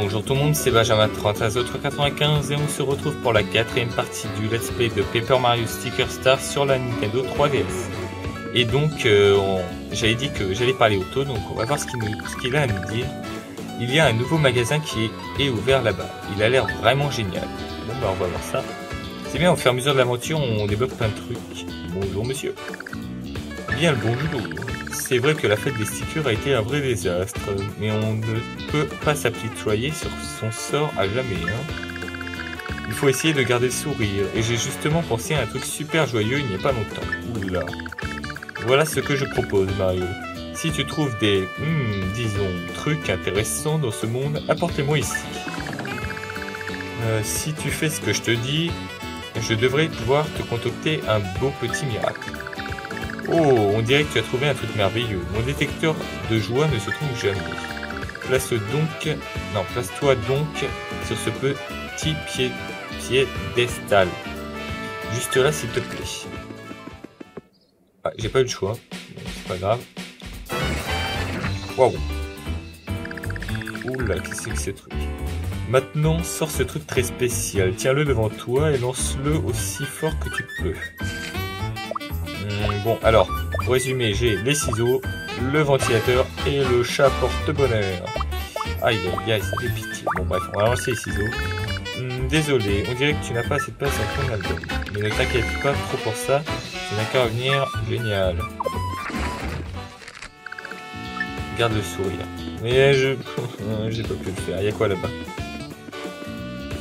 Bonjour tout le monde, c'est Benjamin 93 et on se retrouve pour la 4ème partie du let's play de Paper Mario Sticker Star sur la Nintendo 3DS. Et donc, j'avais dit que j'allais parler auto, donc on va voir ce qu'il a à nous dire. Il y a un nouveau magasin qui est ouvert là-bas. Il a l'air vraiment génial. Bon bah on va voir ça. C'est bien, au fur et à mesure de l'aventure, on débloque plein de trucs. Bonjour monsieur. Bien le bonjour. C'est vrai que la fête des stickers a été un vrai désastre, mais on ne peut pas s'apitoyer sur son sort à jamais. Il faut essayer de garder le sourire, et j'ai justement pensé à un truc super joyeux il n'y a pas longtemps. Oula. Voilà ce que je propose, Mario. Si tu trouves des, disons, trucs intéressants dans ce monde, apporte-les-moi ici. Si tu fais ce que je te dis, je devrais pouvoir te concocter un beau petit miracle. Oh, on dirait que tu as trouvé un truc merveilleux. Mon détecteur de joie ne se trompe jamais. Place-toi donc sur ce petit piédestal. Juste là, s'il te plaît. Ah, j'ai pas eu le choix. Bon, c'est pas grave. Waouh. Oula, qu'est-ce que c'est que ce truc? Maintenant, sors ce truc très spécial. Tiens-le devant toi et lance-le aussi fort que tu peux. Bon, alors, pour résumer, j'ai les ciseaux, le ventilateur et le chat porte-bonheur. Aïe, aïe, aïe, ça fait pitié. Bon, bref, on va lancer les ciseaux. Désolé, on dirait que tu n'as pas assez de place dans ton album. Mais ne t'inquiète pas trop pour ça, tu n'as qu'à revenir. Génial. Garde le sourire. Mais j'ai pas pu le faire. Il y a quoi là-bas?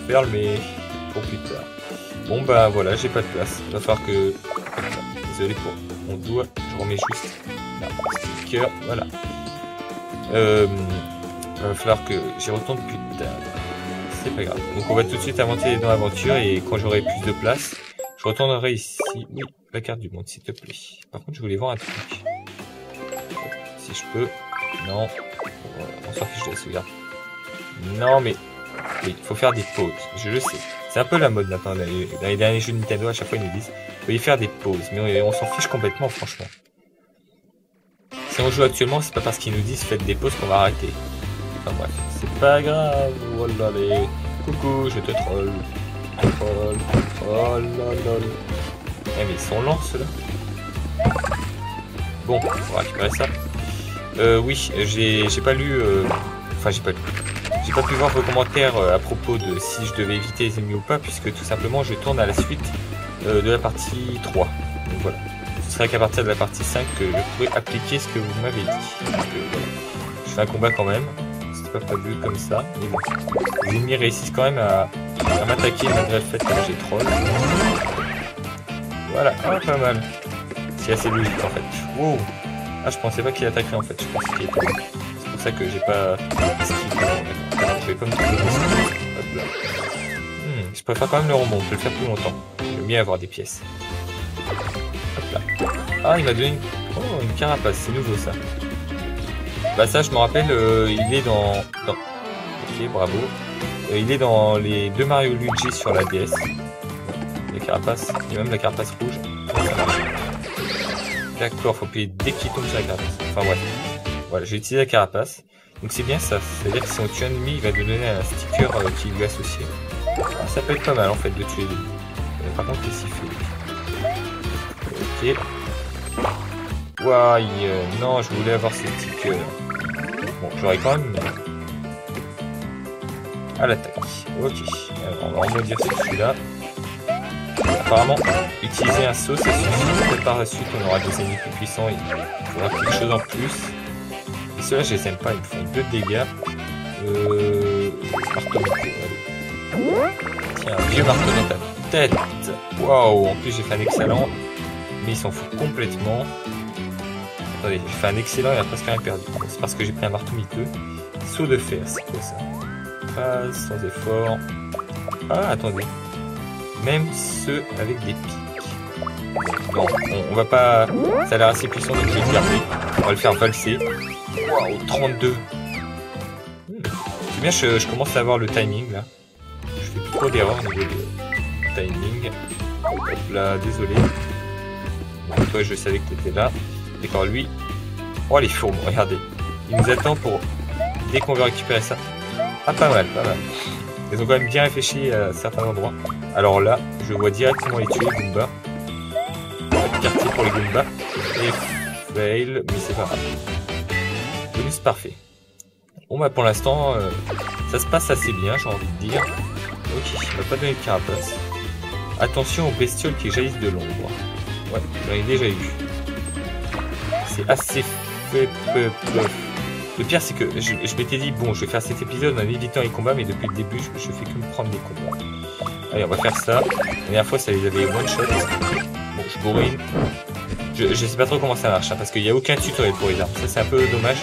Perle, mais pour plus tard. Bon, bah voilà, j'ai pas de place. Il va falloir que... Désolé pour mon doigt, je remets juste là, sticker, voilà. Il va falloir que j'y retourne plus tard. C'est pas grave. Donc on va tout de suite avancer dans l'aventure et quand j'aurai plus de place, je retournerai ici. Oui, la carte du monde, s'il te plaît. Par contre, je voulais voir un truc. Si je peux. Non. On s'en fiche de la sauvegarde. Non, mais... Oui, il faut faire des pauses. Je le sais. C'est un peu la mode maintenant. Dans les derniers jeux de Nintendo, à chaque fois, ils nous disent faut y faire des pauses. Mais on s'en fiche complètement, franchement. Si on joue actuellement, c'est pas parce qu'ils nous disent faites des pauses qu'on va arrêter. Enfin bref, c'est pas grave. Oh là là. Coucou, je te troll. Oh là là. Eh mais ils sont lents ceux-là. Bon, on va récupérer ça. Oui, j'ai pas lu... Enfin, j'ai pas lu. J'ai pas pu voir vos commentaires à propos de si je devais éviter les ennemis ou pas, puisque tout simplement je tourne à la suite de la partie 3. Donc voilà. Ce serait qu'à partir de la partie 5 que je pourrais appliquer ce que vous m'avez dit. Donc, voilà. Je fais un combat quand même. C'était pas prévu comme ça. Mais bon. Les ennemis réussissent quand même à m'attaquer malgré le fait que j'ai troll. Voilà, ah, pas mal. C'est assez logique en fait. Wow. Ah, je pensais pas qu'il attaquerait en fait. Je pensais qu'il était... C'est pour ça que j'ai pas... Je vais pas me trouver. Hop là. Je préfère quand même le rebond, on peut le faire plus longtemps. J'aime bien avoir des pièces. Hop là. Ah, il m'a donné une carapace, c'est nouveau ça. Bah ça, je me rappelle, il est dans... Ok, bravo. Il est dans les deux Mario Luigi sur la DS. Les carapaces, il y a même la carapace rouge. D'accord, faut payer dès qu'il tombe sur la carapace. Enfin bref. Voilà, j'ai utilisé la carapace. Donc c'est bien ça, c'est-à-dire que si on tue un ennemi, il va nous donner un sticker qui lui est associé. Alors, ça peut être pas mal en fait de tuer lui. Par contre, qu'est-ce qu'il fait? Ok. Ouaille, non, je voulais avoir ce sticker. Bon, j'aurais quand même... À l'attaque. Ok, alors on va rebondir sur celui-là. Apparemment, utiliser un saut, ça suffit. Peut-être par la suite, on aura des ennemis plus puissants et il faudra quelque chose en plus. Et ceux-là, je les aime pas, ils me font 2 dégâts. Marteau. Tiens, un vieux marteau dans ta tête. Waouh, en plus j'ai fait un excellent. Mais ils s'en foutent complètement. Attendez, j'ai fait un excellent et il a presque rien perdu. C'est parce que j'ai pris un marteau miteux. Saut de fer, c'est quoi ça? Passe sans effort. Ah, attendez. Même ceux avec des pics. Non, on va pas... Ça a l'air assez puissant, donc je vais le garder. On va le faire valser. Waouh, 32. C'est bien, je commence à avoir le timing là. Je fais plus trop d'erreurs au niveau de timing. Hop là, désolé. Bon, toi, je savais que t'étais là. D'accord, lui. Oh, les fourbes, regardez. Il nous attend pour... Dès qu'on veut récupérer ça. Ah, pas mal, pas mal. Ils ont quand même bien réfléchi à certains endroits. Alors là, je vois directement les tuer, Goomba. Quartier pour les Goomba. Et fail, mais c'est pas grave. Bonus parfait. Bon bah pour l'instant, ça se passe assez bien, j'ai envie de dire. Ok, il m'a pas donné de carapace. Attention aux bestioles qui jaillissent de l'ombre. Ouais, j'en ai déjà eu. C'est assez fait. Le pire c'est que je m'étais dit, bon, je vais faire cet épisode en évitant les combats, mais depuis le début, je fais que me prendre des combats. Allez, on va faire ça. La dernière fois, ça les avait one shot. Bon, je bourrine. Je sais pas trop comment ça marche, hein, parce qu'il n'y a aucun tutoriel pour les armes. Ça, c'est un peu dommage.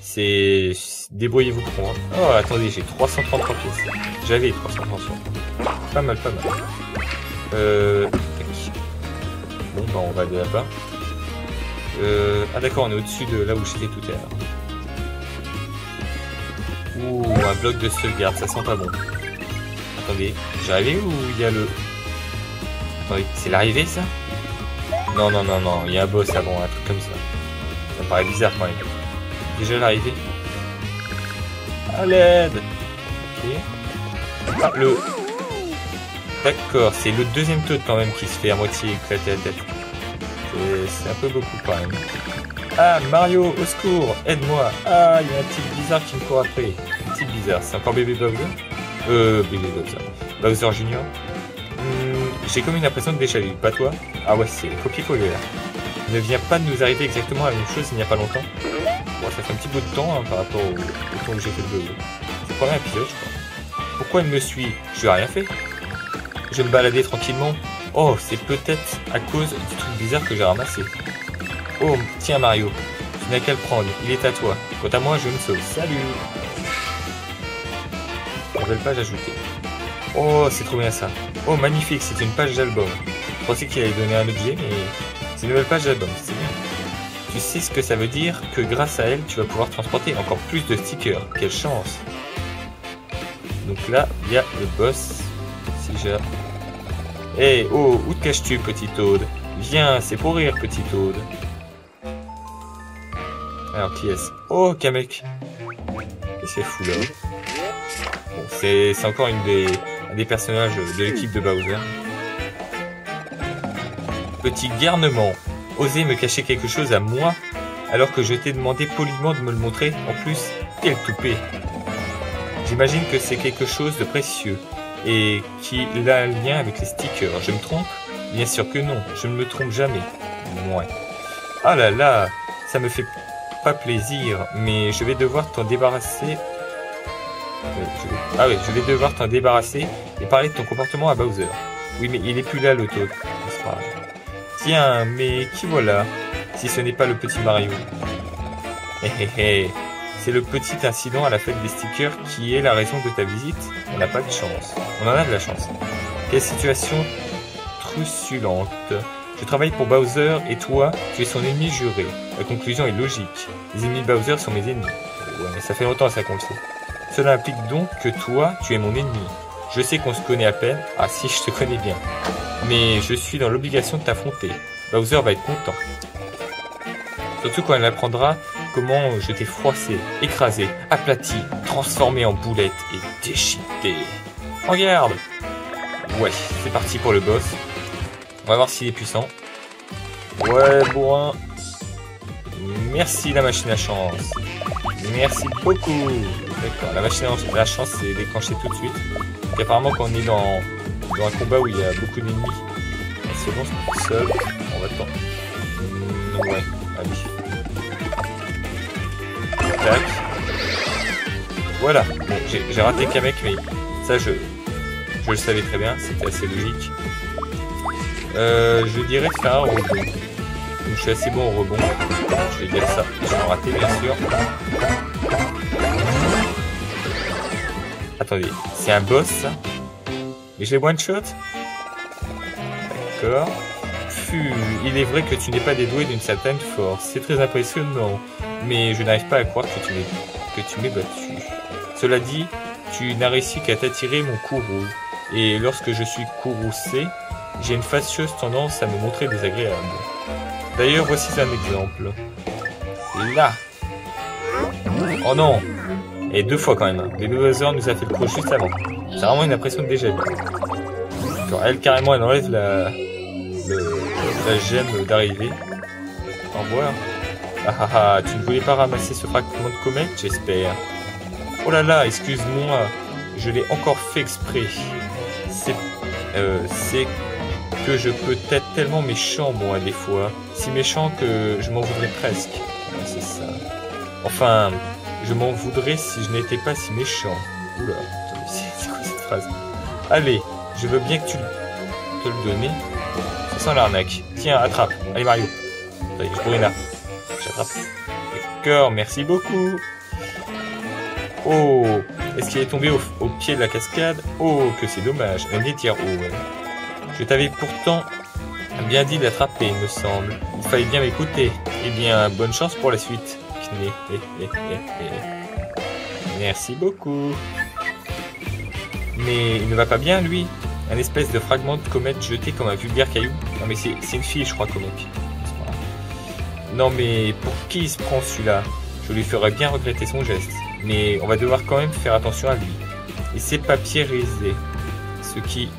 C'est... Débrouillez-vous pour moi. Oh, attendez, j'ai 333 pièces. J'avais 333. Pas mal, pas mal. Bon, bah, on va aller là-bas. Ah, d'accord, on est au-dessus de là où j'étais tout à l'heure. Ouh, un bloc de sauvegarde, ça sent pas bon. Attendez, j'arrive où il y a le... Attendez, c'est l'arrivée, ça? Non, non, non, non, il y a un boss avant, un truc comme ça. Ça me paraît bizarre quand même. Déjà l'arrivée. À l'aide. Ok. Ah, le... D'accord, c'est le deuxième Toad quand même qui se fait à moitié éclater la tête. C'est un peu beaucoup quand même. Ah, Mario, au secours, aide-moi. Ah, il y a un petit Blizzard qui me court après. Un petit Blizzard, c'est encore bébé Bowser? Bébé Bowser. Bowser Junior. J'ai comme une impression de déjà vu, pas toi? Ah ouais, c'est copier-coller là. Ne vient pas de nous arriver exactement la même chose il n'y a pas longtemps. Bon, ça fait un petit bout de temps hein, par rapport au temps où j'ai fait le Bowser. C'est le premier épisode, je crois. Pourquoi il me suit? Je lui ai rien fait. Je me baladais tranquillement. Oh, c'est peut-être à cause du truc bizarre que j'ai ramassé. Oh, tiens Mario, tu n'as qu'à le prendre, il est à toi. Quant à moi, je me sauve. Salut! Nouvelle page ajoutée. Oh, c'est trop bien ça. Oh, magnifique, c'est une page d'album. Je pensais qu'il allait donner un objet, mais c'est une nouvelle page d'album, c'est bien. Tu sais ce que ça veut dire? Que grâce à elle, tu vas pouvoir transporter encore plus de stickers. Quelle chance! Donc là, il y a le boss. Si j'ai... Hey, oh, où te caches-tu, petit Toad? Viens, c'est pour rire, petit Toad. Alors, qui est-ce? Oh, Kamek. Et c'est fou, là. Bon, c'est encore un des personnages de l'équipe de Bowser. Petit garnement. Osez me cacher quelque chose à moi, alors que je t'ai demandé poliment de me le montrer. En plus, quel toupet. J'imagine que c'est quelque chose de précieux. Et qui a un lien avec les stickers. Je me trompe? Bien sûr que non, je ne me trompe jamais. Ouais. Ah là là, ça me fait pas plaisir, mais je vais devoir t'en débarrasser. Ah oui, je vais devoir t'en débarrasser et parler de ton comportement à Bowser. Oui, mais il est plus là, le Toad. C'est pas grave. Tiens, mais qui voilà? Si ce n'est pas le petit Mario. Hé hé hé. C'est le petit incident à la fête des stickers qui est la raison de ta visite. On n'a pas de chance. On en a de la chance. Quelle situation truculente. Je travaille pour Bowser et toi, tu es son ennemi juré. La conclusion est logique. Les ennemis de Bowser sont mes ennemis. Ouais, mais ça fait longtemps ça qu'on le sait. Cela implique donc que toi, tu es mon ennemi. Je sais qu'on se connaît à peine. Ah si, je te connais bien. Mais je suis dans l'obligation de t'affronter. Bowser va être content. Surtout quand elle apprendra comment je t'ai froissé, écrasé, aplati, transformé en boulette et déchiqueté. Regarde! Ouais, c'est parti pour le boss. On va voir s'il est puissant. Ouais, bourrin. Merci la machine à chance. Merci beaucoup. D'accord, la machine à chance c'est déclenché tout de suite. Donc apparemment quand on est dans un combat où il y a beaucoup d'ennemis, c'est bon, c'est tout seul. On va attendre. Ouais, allez. Tac. Voilà. Bon, j'ai raté Kamek, mais ça je le savais très bien, c'était assez logique. Je dirais de faire un rebond. Donc, je suis assez bon au rebond. Je vais dire ça. Je vais en rater bien sûr. Attendez, c'est un boss ça? Mais j'ai one shot? D'accord. Il est vrai que tu n'es pas dédoué d'une certaine force. C'est très impressionnant. Mais je n'arrive pas à croire que tu m'aies battu. Cela dit, tu n'as réussi qu'à t'attirer mon courroux. Et lorsque je suis courroucé, j'ai une fâcheuse tendance à me montrer désagréable. D'ailleurs, voici un exemple. Là. Oh non. Et 2 fois quand même. Hein. Les Bowser nous a fait le coup juste avant. C'est vraiment une impression de déjà vu. Genre, elle, carrément, elle enlève la gemme d'arrivée. Au revoir. Ah, tu ne voulais pas ramasser ce fragment de comète, j'espère. Oh là là, excuse-moi. Je l'ai encore fait exprès. C'est que je peux être tellement méchant, moi, des fois. Si méchant que je m'en voudrais presque. Ouais, c'est ça. Enfin, je m'en voudrais si je n'étais pas si méchant. Oula, c'est quoi cette phrase? Allez, je veux bien que tu te le donnes. Ça sent l'arnaque. Tiens, attrape. Allez, Mario. Allez, je pourrais là. J'attrape. D'accord, merci beaucoup. Oh, est-ce qu'il est tombé au pied de la cascade? Oh, que c'est dommage. Un étire. Oh, ouais. Je t'avais pourtant bien dit d'attraper, il me semble. Il fallait bien m'écouter. Eh bien, bonne chance pour la suite. Merci beaucoup. Mais il ne va pas bien, lui. Un espèce de fragment de comète jeté comme un vulgaire caillou. Non, mais c'est une fille, je crois, Comic. Non, mais pour qui il se prend celui-là? Je lui ferais bien regretter son geste. Mais on va devoir quand même faire attention à lui. Et c'est papierisé. Ce qui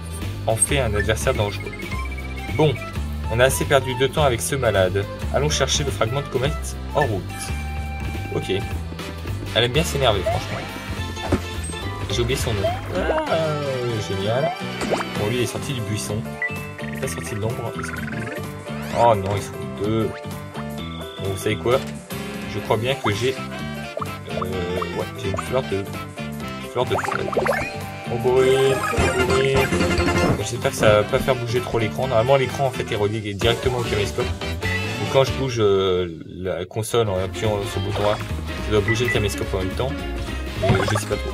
en fait un adversaire dangereux. Bon, on a assez perdu de temps avec ce malade. Allons chercher le fragment de comète en route. Ok. Elle aime bien s'énerver, franchement. J'ai oublié son nom. Ah, génial. Bon, lui, il est sorti du buisson. Il est pas sorti de l'ombre. Oh non, ils sont deux. Bon, vous savez quoi? Je crois bien que j'ai... ouais, j'ai une fleur de feuille. On brûle. J'espère que ça va pas faire bouger trop l'écran. Normalement, l'écran en fait est relié directement au caméscope. Donc quand je bouge la console en appuyant sur le bouton droit, ça doit bouger le caméscope en même temps. Mais je sais pas trop.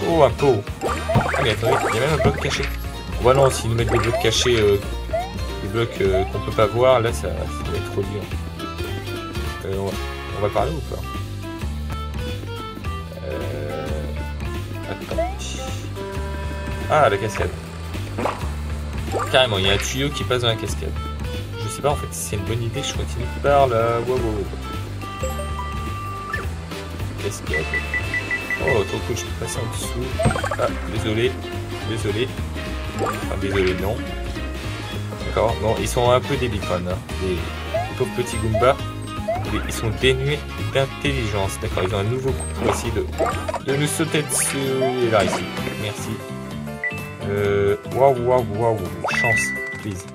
Oh, un pot. Ah mais attendez, il y a même un bloc caché. Bon, non, s'ils nous mettent des blocs cachés, des blocs qu'on peut pas voir, là ça va être trop dur. On va parler ou pas? Attends. Ah, la cascade. Carrément, il y a un tuyau qui passe dans la cascade. Je sais pas en fait si c'est une bonne idée, je continue par là. Wow. Cascade. Oh, trop cool, je peux passer en dessous. Ah, désolé. Enfin, désolé, non. D'accord, bon, ils sont un peu débiles quand même, hein. Les pauvres petits Goombas. Ils sont dénués d'intelligence. D'accord, ils ont un nouveau coup pour essayer de nous sauter dessus. Et là, ici. Merci. Waouh. Chance, please.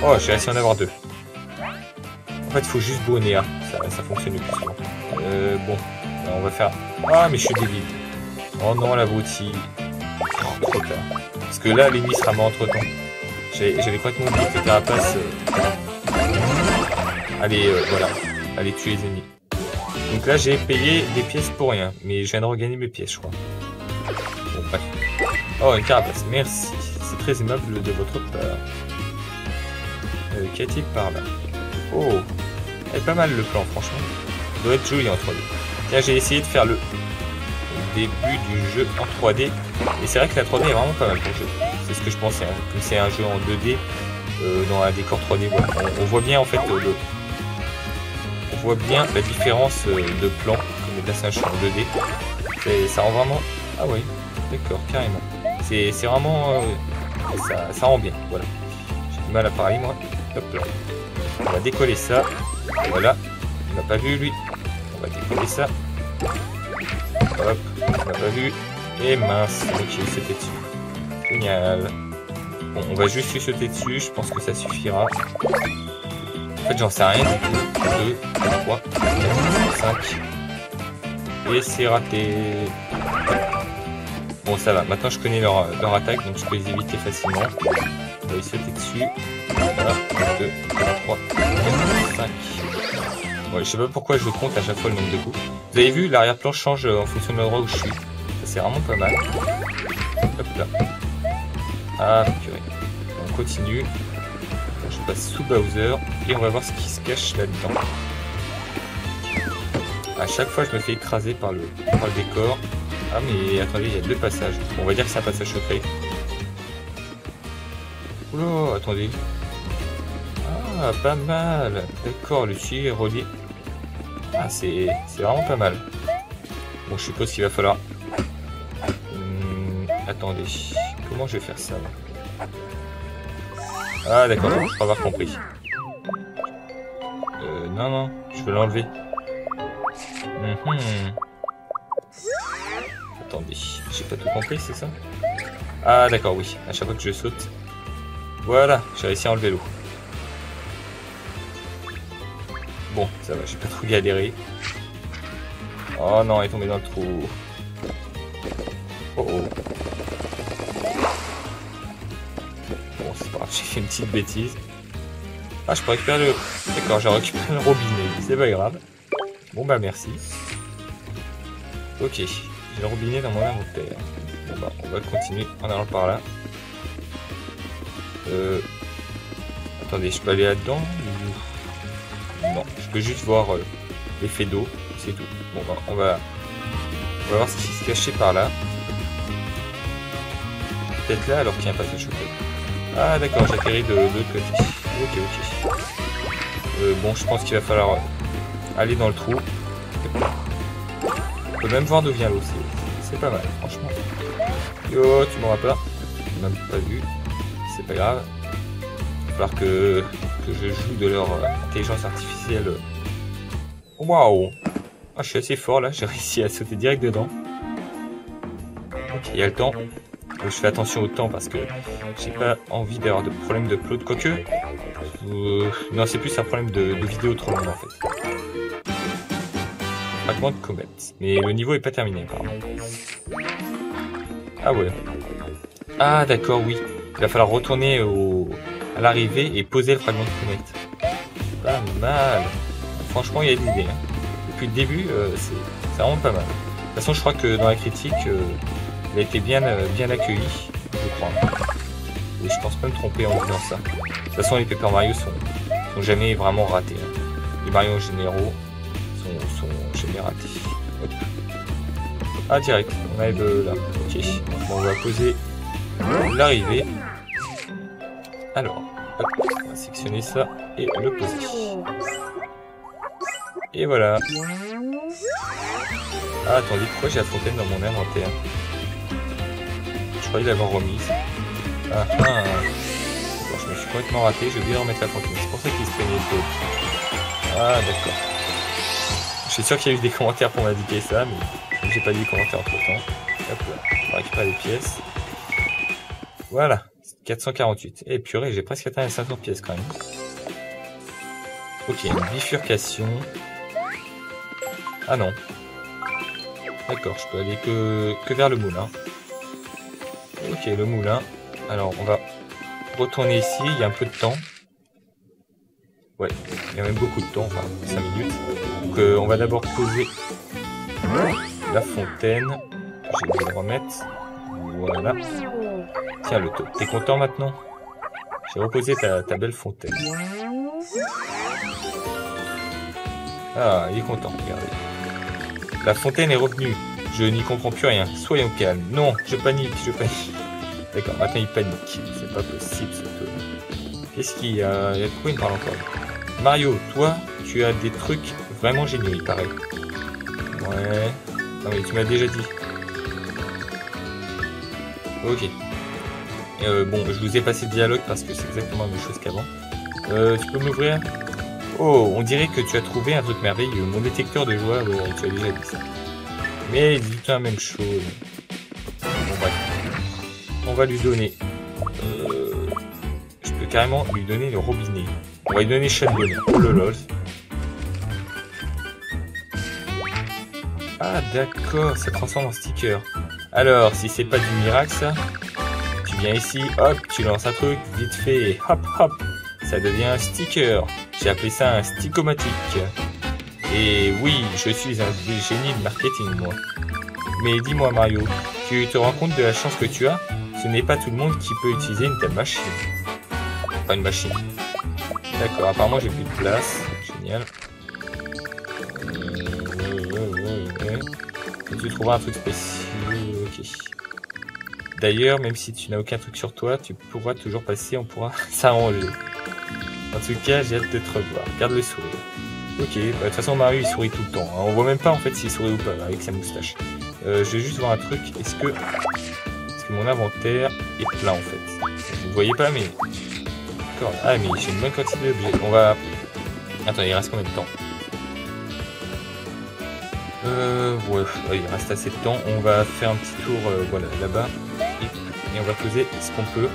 Oh, j'ai réussi à en avoir deux. En fait, il faut juste brûler A. Ça fonctionne le plus souvent. Bon, on va faire... Ah, mais je suis débile. Oh non, l'abruti. Oh, trop tard. Parce que là, l'ennemi sera mort entre temps. J'avais complètement oublié que Carapace... Allez, voilà. Allez tuer les ennemis. Donc là, j'ai payé des pièces pour rien. Mais je viens de regagner mes pièces, je crois. Bon, bref. Oh, une Carapace. Merci. C'est très aimable de votre part. Qu'y a-t-il par là? Oh. Elle est pas mal le plan, franchement. Ça doit être joli en 3D. Tiens, j'ai essayé de faire le début du jeu en 3D. Et c'est vrai que la 3D est vraiment pas mal pour le jeu. C'est ce que je pensais. Hein. Comme c'est un jeu en 2D, dans un décor 3D, voilà. On voit bien en fait on voit bien la différence de plan. Comme là, c'est un jeu en 2D. Ça rend vraiment... Ah oui, d'accord, carrément. C'est vraiment... ça rend bien, voilà. J'ai du mal à parler, moi. Hop là. On va décoller ça. Voilà. Il m'a pas vu, lui. On va décoller ça. Hop. Il m'a pas vu. Et mince. Ok, c'était dessus. Génial. Bon, on va juste lui sauter dessus. Je pense que ça suffira. En fait, j'en sais rien du tout. 2, 3, 4, 5. Et c'est raté. Bon, ça va. Maintenant, je connais leur attaque, donc je peux les éviter facilement. On va y sauter dessus. Voilà. 1, 2, 3, 4, 5. Ouais, je sais pas pourquoi je compte à chaque fois le nombre de coups. Vous avez vu, l'arrière-plan change en fonction de l'endroit où je suis. Ça, c'est vraiment pas mal. Hop là. Ah, purée. On continue. Je passe sous Bowser et on va voir ce qui se cache là-dedans. À chaque fois, je me fais écraser par le décor. Ah, mais attendez, il y a 2 passages. On va dire que c'est un passage secret. Oula, attendez. Ah, pas mal. D'accord, le tuyau est relié Ah, c'est vraiment pas mal. Bon, je suppose qu'il va falloir... attendez, comment je vais faire ça là? Ah d'accord, je crois avoir compris. Non, non, je vais l'enlever. Attendez, j'ai pas tout compris, c'est ça? Ah d'accord, oui, à chaque fois que je saute. Voilà, j'ai réussi à enlever l'eau. Bon, ça va, j'ai pas trop galéré. Oh non, il est tombé dans le trou. Oh oh. Bon, c'est pas grave, j'ai fait une petite bêtise. Ah, je peux récupérer le... D'accord, j'ai récupéré le robinet, c'est pas grave. Bon bah merci. Ok, j'ai le robinet dans mon inventaire. Bon bah, on va continuer en allant par là. Attendez, je peux aller là-dedans ou... Non, je peux juste voir l'effet d'eau, c'est tout. Bon bah, on va voir ce qui se cachait par là. Peut-être là alors qu'il y a un passage choqué. Ah d'accord, j'atterris de l'autre côté. Ok, ok. Bon, je pense qu'il va falloir aller dans le trou. On peut même voir d'où vient l'eau, c'est pas mal, franchement. Yo, tu m'auras pas. Même pas vu. C'est pas grave. Il va falloir que je joue de leur intelligence artificielle. Waouh! Ah, je suis assez fort là, j'ai réussi à sauter direct dedans. Ok, il y a le temps. Donc, je fais attention au temps parce que j'ai pas envie d'avoir de problème de upload. Quoique, non, c'est plus un problème de vidéo trop longue en fait. Fragment de comète. Mais le niveau est pas terminé apparemment. Ah ouais. Ah d'accord, oui. Il va falloir retourner à l'arrivée et poser le fragment de comète. Pas mal. Franchement, il y a des idées. Hein. Depuis le début, c'est vraiment pas mal. De toute façon, je crois que dans la critique, il a été bien accueilli, je crois. Et je pense pas me tromper en disant ça. De toute façon, les Paper Mario sont jamais vraiment ratés. Hein. Les Mario généraux sont jamais ratés. Hop. Ah, direct, on arrive là. Ok, bon, on va poser l'arrivée. Alors, hop, on va sectionner ça et le poser. Et voilà. Ah, attendez, pourquoi j'ai la fontaine dans mon inventaire? Je croyais l'avoir remise. Ah ah. Bon, je me suis complètement raté, j'ai oublié de remettre la fontaine. C'est pour ça qu'il se plaignait peu. Ah, d'accord. Je suis sûr qu'il y a eu des commentaires pour m'indiquer ça, mais j'ai pas lu les commentaires entre temps. Hop là, on va récupérer les pièces. Voilà, 448. Et purée, j'ai presque atteint les 500 pièces quand même. Ok, une bifurcation. Ah non. D'accord, je peux aller que vers le moulin. Ok, le moulin. Alors, on va retourner ici. Il y a un peu de temps. Ouais, il y a même beaucoup de temps. Enfin, 5 minutes. Donc, on va d'abord poser la fontaine. J'ai oublié de le remettre. Voilà. Tiens, le top. T'es content maintenant? J'ai reposé ta belle fontaine. Ah, il est content, regardez. La fontaine est revenue. Je n'y comprends plus rien. Soyons calmes. Non, je panique. D'accord, maintenant il panique. C'est pas possible ce truc. Qu'est-ce qu'il y a? Il y a de quoi il me parle encore? Mario, toi, tu as des trucs vraiment géniaux, il paraît. Ouais. Non mais tu m'as déjà dit. Ok. Bon, je vous ai passé le dialogue parce que c'est exactement la même chose qu'avant. Tu peux m'ouvrir? Oh, on dirait que tu as trouvé un truc merveilleux. Mon détecteur de joie, ouais, tu as déjà dit ça. Mais il dit tout la même chose. Bon, bref. On va lui donner... je peux carrément lui donner le robinet. On va lui donner Shadowbone. Oh lol. Ah d'accord, ça transforme en sticker. Alors, si c'est pas du miracle ça, tu viens ici, hop, tu lances un truc, vite fait, hop hop, ça devient un sticker. J'ai appelé ça un stickomatique. Et oui, je suis un génie de marketing, moi. Mais dis-moi Mario, tu te rends compte de la chance que tu as? Ce n'est pas tout le monde qui peut utiliser une telle machine. Pas une machine. D'accord, apparemment j'ai plus de place. Génial. Et tu trouveras un truc spécial. Ok. D'ailleurs, même si tu n'as aucun truc sur toi, tu pourras toujours passer, on pourra s'arranger. En tout cas, j'ai hâte de te revoir. Garde le sourire. Ok, bah, de toute façon Mario il sourit tout le temps. Hein. On voit même pas en fait s'il sourit ou pas avec sa moustache. Je vais juste voir un truc. Est-ce que mon inventaire est plein en fait? Vous ne voyez pas mais... D'accord. Ah mais j'ai une bonne quantité d'objets. On va... Attends, il reste combien de temps? Ouais, il reste assez de temps. On va faire un petit tour voilà, là-bas. Et on va poser ce qu'on peut.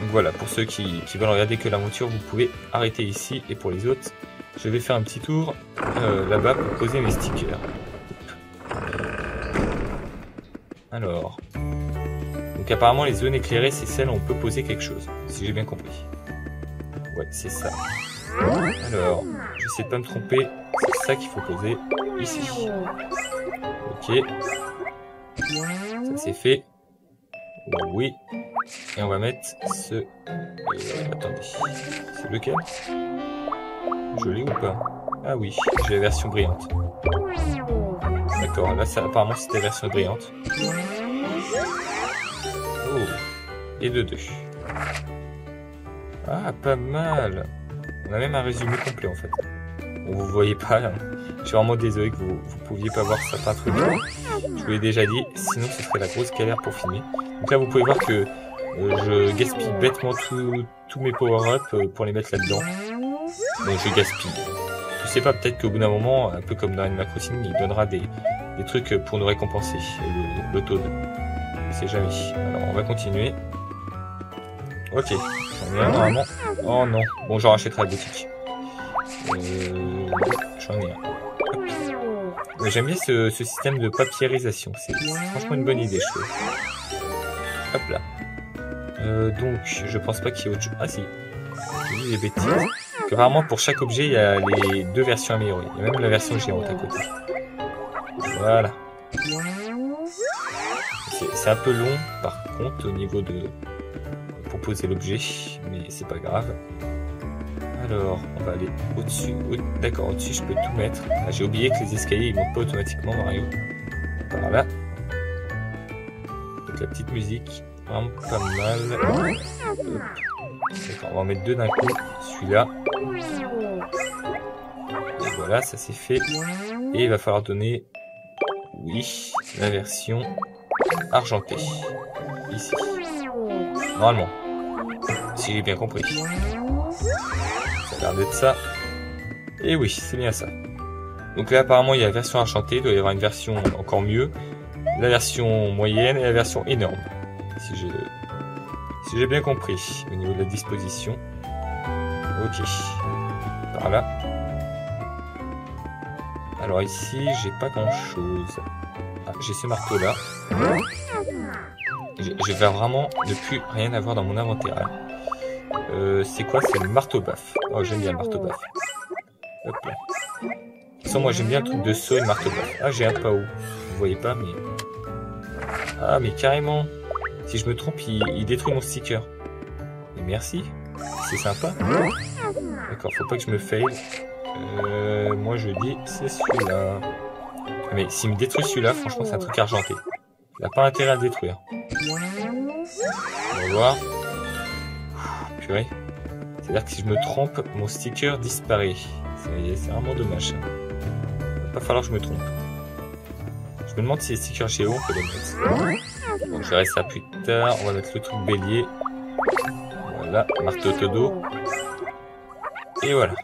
Donc voilà, pour ceux qui veulent regarder que l'aventure, vous pouvez arrêter ici. Et pour les autres, je vais faire un petit tour là-bas pour poser mes stickers. Alors, donc apparemment les zones éclairées, c'est celles où on peut poser quelque chose, si j'ai bien compris. Ouais, c'est ça. Alors, j'essaie de pas me tromper, c'est ça qu'il faut poser ici. Ok. Ça c'est fait. Oui. Et on va mettre ce... attendez. C'est lequel? Je l'ai ou pas? Ah oui, j'ai la version brillante. D'accord, là ça apparemment c'était la version brillante. Oh. Et de 2. Ah, pas mal. On a même un résumé complet en fait. Bon, vous voyez pas, hein. Je suis vraiment désolé que vous pouviez pas voir certains trucs. Je vous l'ai déjà dit, sinon ce serait la grosse galère pour filmer. Donc là vous pouvez voir que je gaspille bêtement tous mes power-up pour les mettre là-dedans. Donc je gaspille. Je sais pas, peut-être qu'au bout d'un moment, un peu comme dans Animal Crossing, il donnera des trucs pour nous récompenser. Le taux de... Je sais jamais. Alors on va continuer. Ok, j'en ai un normalement. Oh non, bon j'en rachèterai à la boutique. J'en ai un. J'aime bien ce système de papierisation, c'est franchement une bonne idée je trouve. Hop là. Donc je pense pas qu'il y ait autre chose. Ah si, j'ai dit des bêtises. Donc, apparemment pour chaque objet il y a les 2 versions améliorées. Il y a même la version géante à côté. Voilà. C'est un peu long par contre au niveau de... pour poser l'objet, mais c'est pas grave. Alors, on va aller au-dessus. D'accord, au-dessus, je peux tout mettre. Ah, j'ai oublié que les escaliers, ils montent pas automatiquement, Mario. Par là. Donc la petite musique, vraiment pas mal. D'accord, on va en mettre 2 d'un coup. Celui-là. Et voilà, ça c'est fait. Et il va falloir donner, oui, la version argentée. Ici. Normalement. Si j'ai bien compris. Ça a l'air d'être ça. Et oui, c'est bien ça. Donc là, apparemment, il y a la version argentée. Il doit y avoir une version encore mieux. La version moyenne et la version énorme. Si j'ai bien compris au niveau de la disposition. Ok. Par là. Alors ici, j'ai pas grand chose. Ah, j'ai ce marteau là. Je vais vraiment ne plus rien avoir dans mon inventaire. C'est quoi? C'est le marteau baf. Oh, j'aime bien le marteau baf. Hop là. De toute façon, moi j'aime bien le truc de saut et le marteau baf. Ah, j'ai un pao. Vous voyez pas, mais... Ah, mais carrément. Si je me trompe, il détruit mon sticker. Mais merci. C'est sympa. D'accord, faut pas que je me fail. Moi je dis, c'est celui-là. Mais s'il me détruit celui-là, franchement, c'est un truc argenté. Il n'a pas intérêt à le détruire. On va voir. Purée. C'est-à-dire que si je me trompe, mon sticker disparaît. C'est vraiment dommage. Il va pas falloir que je me trompe. Je me demande si les stickers géo, on peut les mettre. Bon, je verrai ça plus tard. On va mettre le truc bélier. Voilà, marteau todo. Et voilà.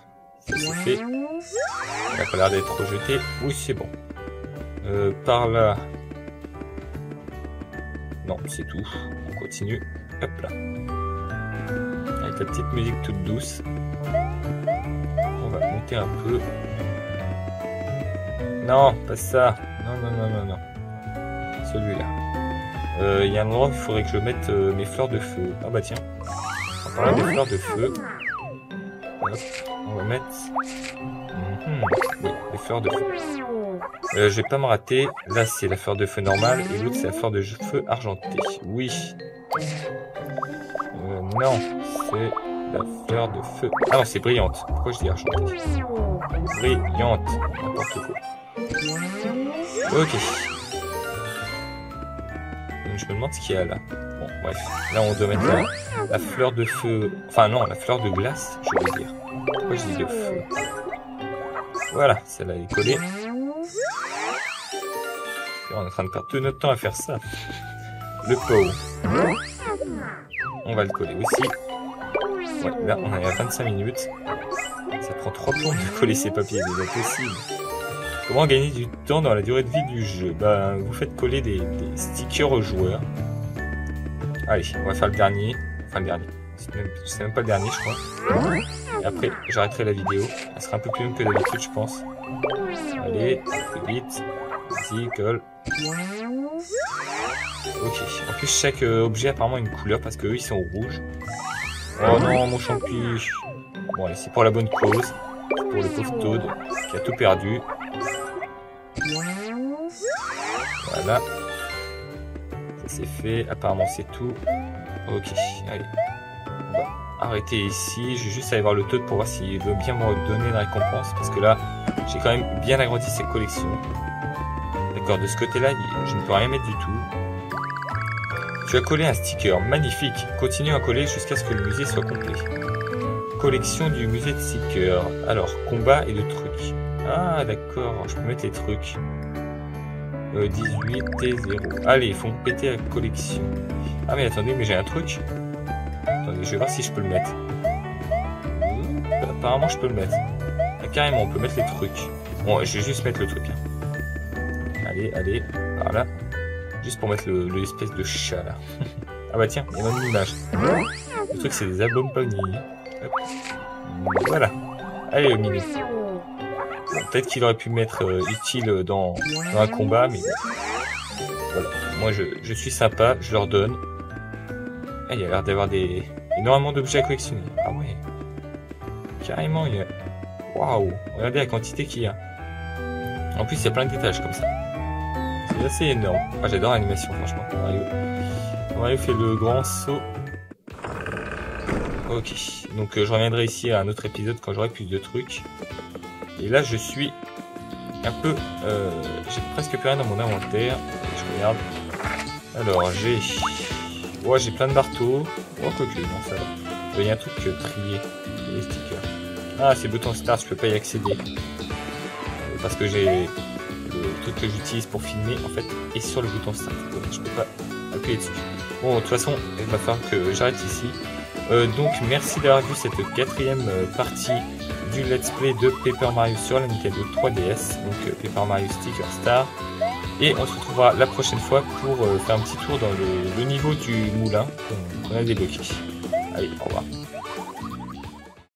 Ça c'est fait. Il n'a pas l'air d'être rejeté. Oui, c'est bon. Par là. Non, c'est tout. On continue. Hop là. Avec la petite musique toute douce. On va monter un peu. Non, pas ça. Non. Celui-là. Il y a un endroit où il faudrait que je mette mes fleurs de feu. Ah bah tiens. En parlant des fleurs de feu. Hop, on va mettre... Oui, les fleurs de feu. Je vais pas me rater. Là, c'est la fleur de feu normale et l'autre, c'est la fleur de feu argentée. Oui. Non, c'est la fleur de feu. Ah non, c'est brillante. Pourquoi je dis argentée? Brillante. N'importe quoi. Ok. Donc, je me demande ce qu'il y a là. Bon, bref. Là, on doit mettre la fleur de feu. Enfin, non, la fleur de glace, je veux dire. Pourquoi je dis de feu? Voilà, celle-là est collée. On est en train de perdre tout notre temps à faire ça. Le pot. On va le coller aussi. Ouais, là, on est à 25 minutes. Ça prend 3 plombes de coller ces papiers, c'est pas possible. Comment gagner du temps dans la durée de vie du jeu? Bah, vous faites coller des stickers aux joueurs. Allez, on va faire le dernier. Enfin, le dernier. C'est même pas le dernier, je crois. Et après, j'arrêterai la vidéo. Elle sera un peu plus longue que d'habitude, je pense. Allez, plus vite. Vas-y, colle. Ok. En plus, chaque objet a apparemment une couleur parce qu'eux, ils sont rouges. Oh non, mon champi. Bon, allez, c'est pour la bonne cause. C'est pour le pauvre Toad qui a tout perdu. Voilà. Ça c'est fait. Apparemment, c'est tout. Ok, allez. On va arrêter ici. Je vais juste aller voir le Toad pour voir s'il veut bien me donner une récompense. Parce que là, j'ai quand même bien agrandi cette collection. D'accord, de ce côté-là, je ne peux rien mettre du tout. Tu as collé un sticker, magnifique. Continue à coller jusqu'à ce que le musée soit complet. Collection du musée de stickers. Alors, combat et de trucs. Ah, d'accord, je peux mettre les trucs. 18 et 0. Allez, ils font péter la collection. Ah, mais attendez, mais j'ai un truc. Attendez, je vais voir si je peux le mettre. Apparemment, je peux le mettre. Ah, carrément, on peut mettre les trucs. Bon, je vais juste mettre le truc. Hein. Allez, allez, par là. Juste pour mettre l'espèce de chat là. Ah bah tiens, il y a même une image. Le truc c'est des albums Pony. Voilà. Allez le mini. Bon, peut-être qu'il aurait pu m'être utile dans un combat, mais voilà. Moi je suis sympa, je leur donne. Ah, il y a l'air d'avoir énormément d'objets à collectionner. Ah ouais. Carrément, il y a... Waouh. Regardez la quantité qu'il y a. En plus il y a plein d'étages comme ça. C'est assez énorme. Moi j'adore l'animation franchement. Mario fait le grand saut. Ok. Donc je reviendrai ici à un autre épisode quand j'aurai plus de trucs. Et là je suis un peu... j'ai presque plus rien dans mon inventaire. Je regarde. Alors j'ai... Ouais, j'ai plein de marteaux. Oh quoique, non ça va. Il y a un truc trié. Les stickers. Ah c'est bouton start, je peux pas y accéder. Parce que j'ai... Le truc que j'utilise pour filmer en fait est sur le bouton start. Donc je peux pas appuyer dessus. Bon de toute façon il va falloir que j'arrête ici. Donc merci d'avoir vu cette 4e partie du let's play de Paper Mario sur la Nintendo 3DS. Donc Paper Mario Sticker Star. Et on se retrouvera la prochaine fois pour faire un petit tour dans le niveau du moulin qu'on a débloqué. Allez, au revoir.